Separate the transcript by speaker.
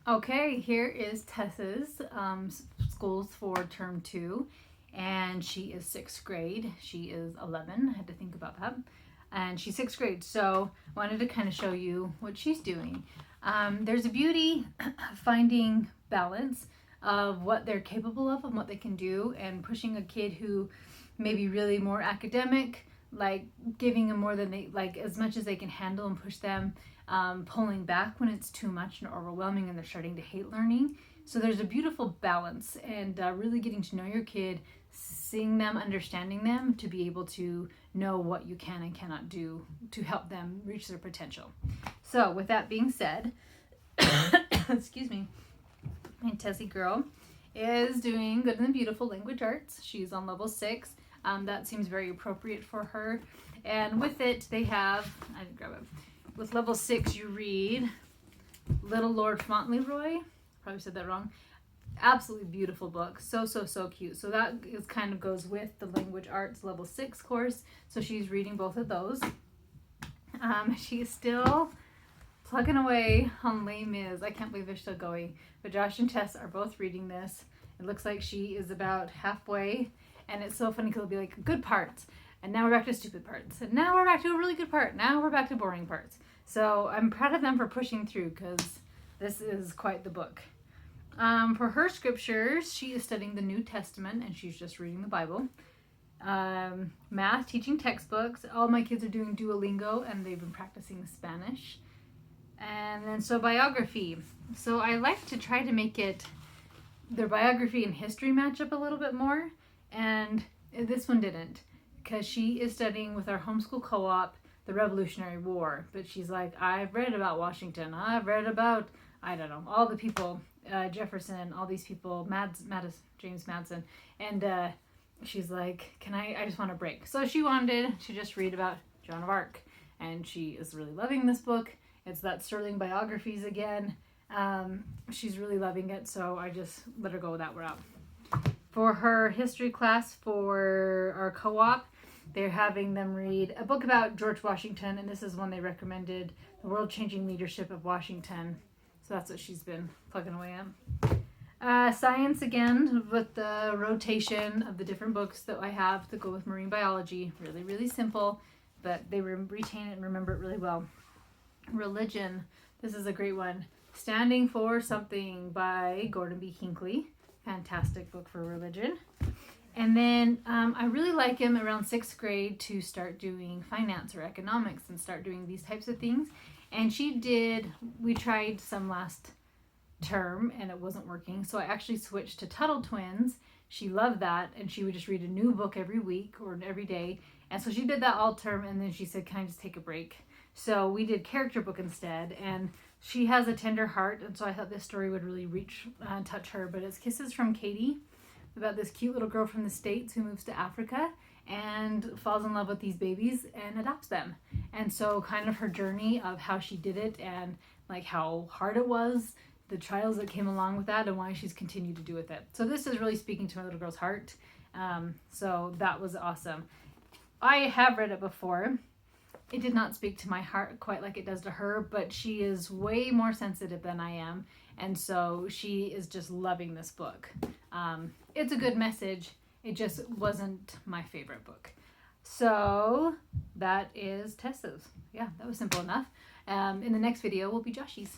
Speaker 1: Okay, here is Tessa's schools for term 2, and she is 6th grade. She is 11. I had to think about that. And she's 6th grade, so I wanted to kind of show you what she's doing. There's a beauty finding balance of what they're capable of and what they can do, and pushing a kid who may be really more academic, like giving them more than they, like as much as they can handle, and push them, pulling back when it's too much and overwhelming and they're starting to hate learning. So there's a beautiful balance, and really getting to know your kid, seeing them, understanding them, to be able to know what you can and cannot do to help them reach their potential. So with that being said, excuse me, my Tessie girl is doing Good and the Beautiful Language Arts. She's on level 6. That seems very appropriate for her. And with it, they have, I didn't grab it. With level 6, you read Little Lord Fauntleroy. Probably said that wrong. Absolutely beautiful book. So cute. So that is kind of goes with the Language Arts level 6 course. So she's reading both of those. She's still plugging away on Les Mis. I can't believe they're still going. But Josh and Tess are both reading this. It looks like she is about halfway. And it's so funny because it'll be like good parts. And now we're back to stupid parts. And now we're back to a really good part. Now we're back to boring parts. So I'm proud of them for pushing through, because this is quite the book. For her scriptures, she is studying the New Testament, and she's just reading the Bible. Math, teaching textbooks. All my kids are doing Duolingo, and they've been practicing Spanish. And then so biography. So I like to try to make it, their biography and history match up a little bit more. And this one didn't, because she is studying with our homeschool co-op the Revolutionary War. But she's like, I've read about Washington. I've read about, I don't know, all the people, Jefferson, all these people, James Madison. And she's like, I just want a break. So she wanted to just read about Joan of Arc. And she is really loving this book. It's that Sterling Biographies again. She's really loving it. So I just let her go that route. For her history class for our co-op, they're having them read a book about George Washington, and this is one they recommended, The World-Changing Leadership of Washington. So that's what she's been plugging away at. Science again, with the rotation of the different books that I have that go with marine biology. Really simple, but they retain it and remember it really well. Religion, this is a great one. Standing for Something by Gordon B. Hinckley. Fantastic book for religion. And then I really like him around 6th grade to start doing finance or economics and start doing these types of things. And we tried some last term and it wasn't working. So I actually switched to Tuttle Twins. She loved that, and she would just read a new book every week or every day. And so she did that all term, and then she said, can I just take a break? So we did character book instead, and she has a tender heart, and so I thought this story would really reach and touch her. But it's Kisses from Katie, about this cute little girl from the States who moves to Africa and falls in love with these babies and adopts them. And so kind of her journey of how she did it, and like how hard it was, the trials that came along with that, and why she's continued to do with it. So this is really speaking to my little girl's heart. So that was awesome. I have read it before. It did not speak to my heart quite like it does to her, but she is way more sensitive than I am. And so she is just loving this book. It's a good message. It just wasn't my favorite book. So that is Tessa's. Yeah, that was simple enough. In the next video will be Joshy's.